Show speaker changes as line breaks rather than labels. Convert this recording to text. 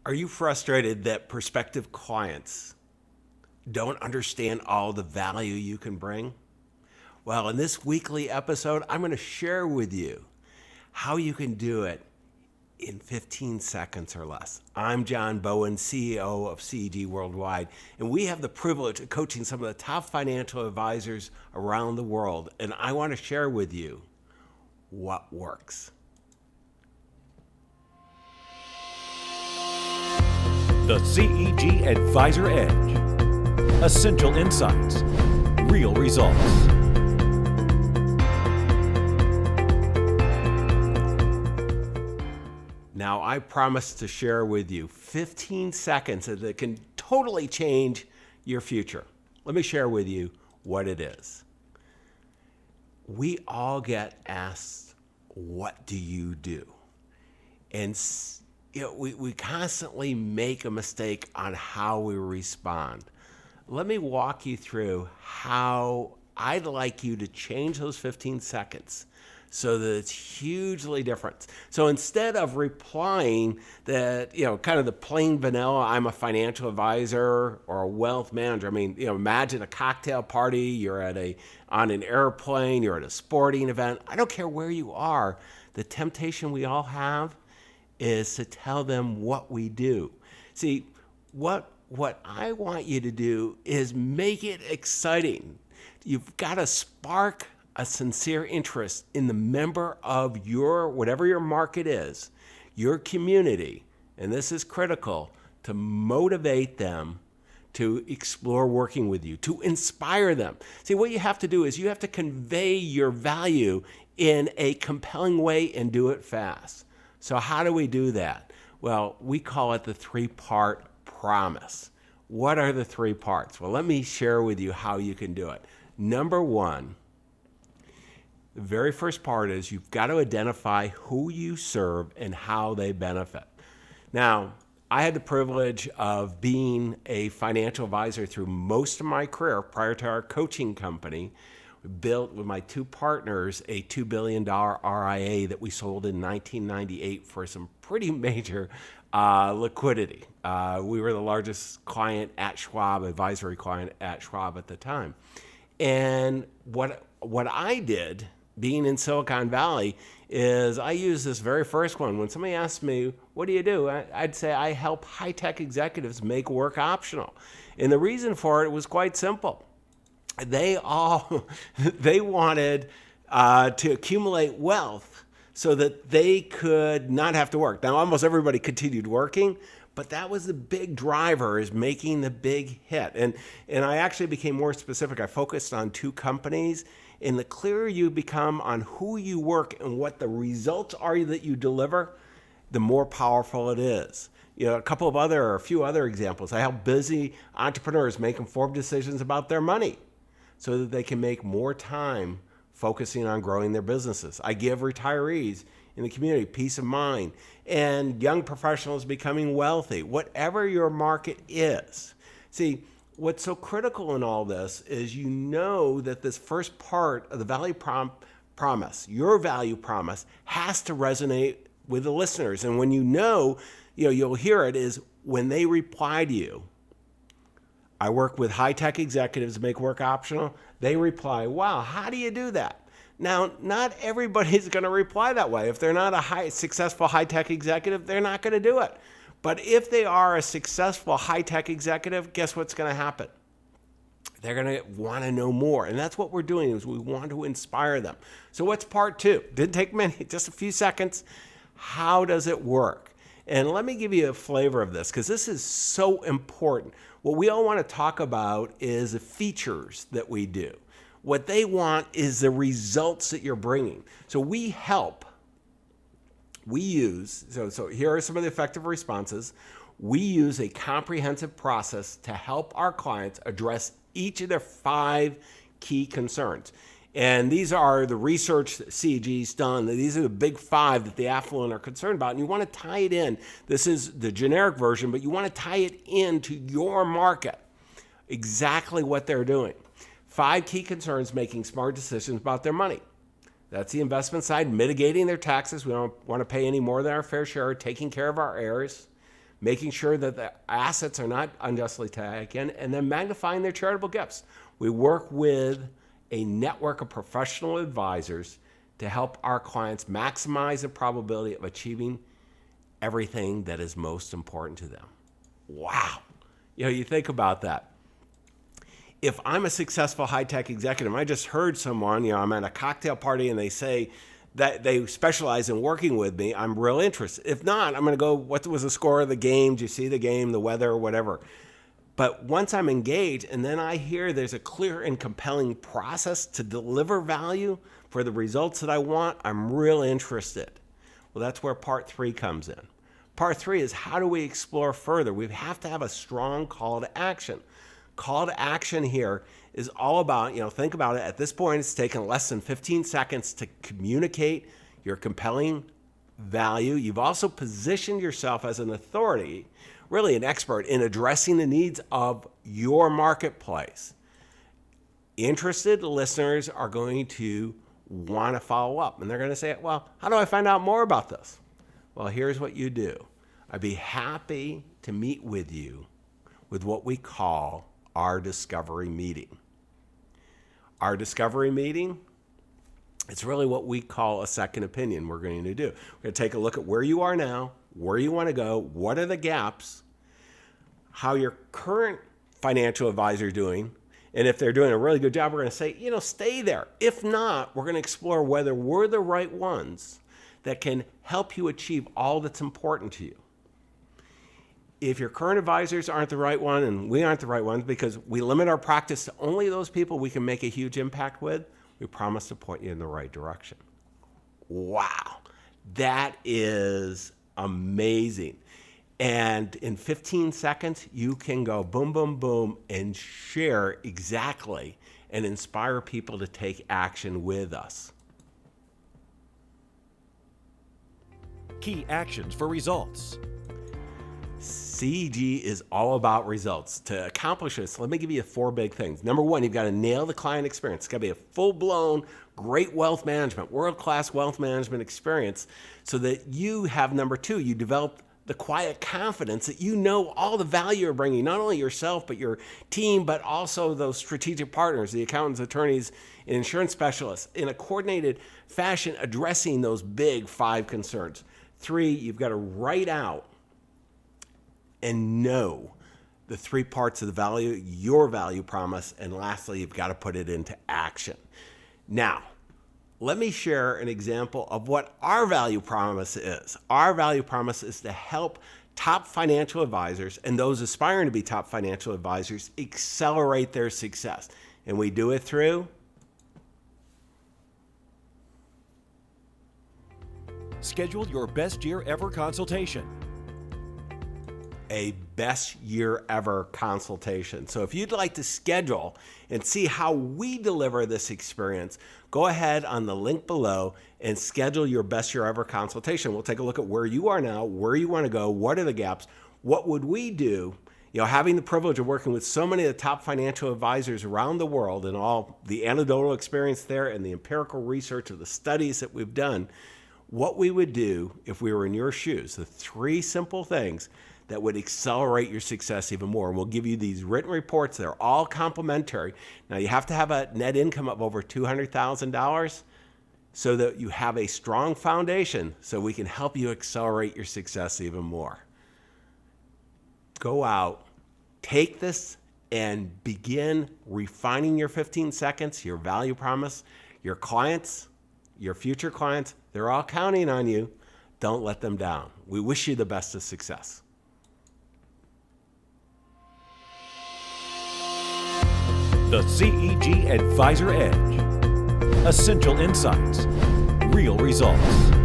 Are you frustrated that prospective clients don't understand all the value you can bring? Well, in this weekly episode, I'm going to share with you how you can do it in 15 seconds or less. I'm John Bowen, CEO of CEG Worldwide, and we have the privilege of coaching some of the top financial advisors around the world, and I want to share with you what works.
The CEG Advisor Edge. Essential insights. Real results.
Now, I promise to share with you 15 seconds that can totally change your future. Let me share with you what it is. We all get asked, what do you do? And we constantly make a mistake on how we respond. Let me walk you through how I'd like you to change those 15 seconds so that it's hugely different. So instead of replying that, kind of the plain vanilla, I'm a financial advisor or a wealth manager. I mean, imagine a cocktail party, you're on an airplane, you're at a sporting event. I don't care where you are. The temptation we all have is to tell them what we do. See, what I want you to do is make it exciting. You've got to spark a sincere interest in the member of your, whatever your market is, your community, and this is critical, to motivate them to explore working with you, to inspire them. See, what you have to do is you have to convey your value in a compelling way and do it fast. So how do we do that? Well, we call it the three-part promise. What are the three parts? Well, let me share with you how you can do it. Number one, the very first part is you've got to identify who you serve and how they benefit. Now, I had the privilege of being a financial advisor through most of my career prior to our coaching company. We built with my two partners a $2 billion RIA that we sold in 1998 for some pretty major liquidity. We were the largest client at Schwab, advisory client at Schwab at the time. And what I did, being in Silicon Valley, is I used this very first one. When somebody asked me, what do you do? I'd say I help high-tech executives make work optional. And the reason for it was quite simple. They wanted to accumulate wealth so that they could not have to work. Now, almost everybody continued working, but that was the big driver, is making the big hit. And I actually became more specific. I focused on two companies. And the clearer you become on who you work and what the results are that you deliver, the more powerful it is. A few other examples. I help busy entrepreneurs make informed decisions about their money so that they can make more time focusing on growing their businesses. I give retirees in the community peace of mind, and young professionals becoming wealthy, whatever your market is. See, what's so critical in all this is that this first part of the value promise, your value promise, has to resonate with the listeners. And when you'll hear it is when they reply to you. I work with high-tech executives to make work optional. They reply, wow, how do you do that? Now, not everybody's going to reply that way. If they're not a successful high-tech executive, they're not going to do it. But if they are a successful high-tech executive, guess what's going to happen? They're going to want to know more. And that's what we're doing, is we want to inspire them. So what's part two? Didn't take many, just a few seconds. How does it work? And let me give you a flavor of this, because this is so important. What we all want to talk about is the features that we do. What they want is the results that you're bringing. So we use, so here are some of the effective responses. We use a comprehensive process to help our clients address each of their 5 key concerns. And these are the research that CEG's done. These are the big 5 that the affluent are concerned about. And you want to tie it in. This is the generic version, but you want to tie it into your market, exactly what they're doing. 5 key concerns: making smart decisions about their money. That's the investment side. Mitigating their taxes. We don't want to pay any more than our fair share. Taking care of our heirs. making sure that the assets are not unjustly taken, and then magnifying their charitable gifts. We work with a network of professional advisors to help our clients maximize the probability of achieving everything that is most important to them. Wow. You think about that. If I'm a successful high-tech executive, I just heard someone, I'm at a cocktail party and they say that they specialize in working with me, I'm real interested. If not, I'm going to go, what was the score of the game? Did you see the game, the weather, whatever? But once I'm engaged and then I hear there's a clear and compelling process to deliver value for the results that I want, I'm real interested. Well, that's where part 3 comes in. Part 3 is how do we explore further? We have to have a strong call to action. Call to action here is all about, think about it. At this point, it's taken less than 15 seconds to communicate your compelling value. You've also positioned yourself as an authority, really an expert in addressing the needs of your marketplace. Interested listeners are going to want to follow up, and they're going to say, well, how do I find out more about this? Well, here's what you do. I'd be happy to meet with you with what we call our discovery meeting. Our discovery meeting, it's really what we call a second opinion we're going to do. We're going to take a look at where you are now, where you want to go, what are the gaps, how your current financial advisor is doing, and if they're doing a really good job, we're going to say, stay there. If not, we're going to explore whether we're the right ones that can help you achieve all that's important to you. If your current advisors aren't the right one and we aren't the right ones because we limit our practice to only those people we can make a huge impact with, we promise to point you in the right direction. Wow, that is amazing. And in 15 seconds, you can go boom, boom, boom and share exactly and inspire people to take action with us.
Key actions for results.
CEG is all about results. To accomplish this, let me give you 4 big things. Number 1, you've got to nail the client experience. It's got to be a full-blown, great wealth management, world-class wealth management experience so that you have, number 2, you develop the quiet confidence that you know all the value you're bringing, not only yourself, but your team, but also those strategic partners, the accountants, attorneys, and insurance specialists, in a coordinated fashion addressing those big 5 concerns. 3, you've got to write out and know the 3 parts of the value, your value promise, and lastly, you've got to put it into action. Now, let me share an example of what our value promise is. Our value promise is to help top financial advisors and those aspiring to be top financial advisors accelerate their success. And we do it through
schedule your best year ever consultation.
A best year ever consultation. So if you'd like to schedule and see how we deliver this experience, go ahead on the link below and schedule your best year ever consultation. We'll take a look at where you are now, where you want to go, what are the gaps, what would we do? Having the privilege of working with so many of the top financial advisors around the world and all the anecdotal experience there and the empirical research of the studies that we've done, what we would do if we were in your shoes, the 3 simple things that would accelerate your success even more. And we'll give you these written reports. They're all complimentary. Now, you have to have a net income of over $200,000 so that you have a strong foundation so we can help you accelerate your success even more. Go out, take this, and begin refining your 15 seconds, your value promise. Your clients, your future clients, they're all counting on you. Don't let them down. We wish you the best of success.
The CEG Advisor Edge. Essential insights, real results.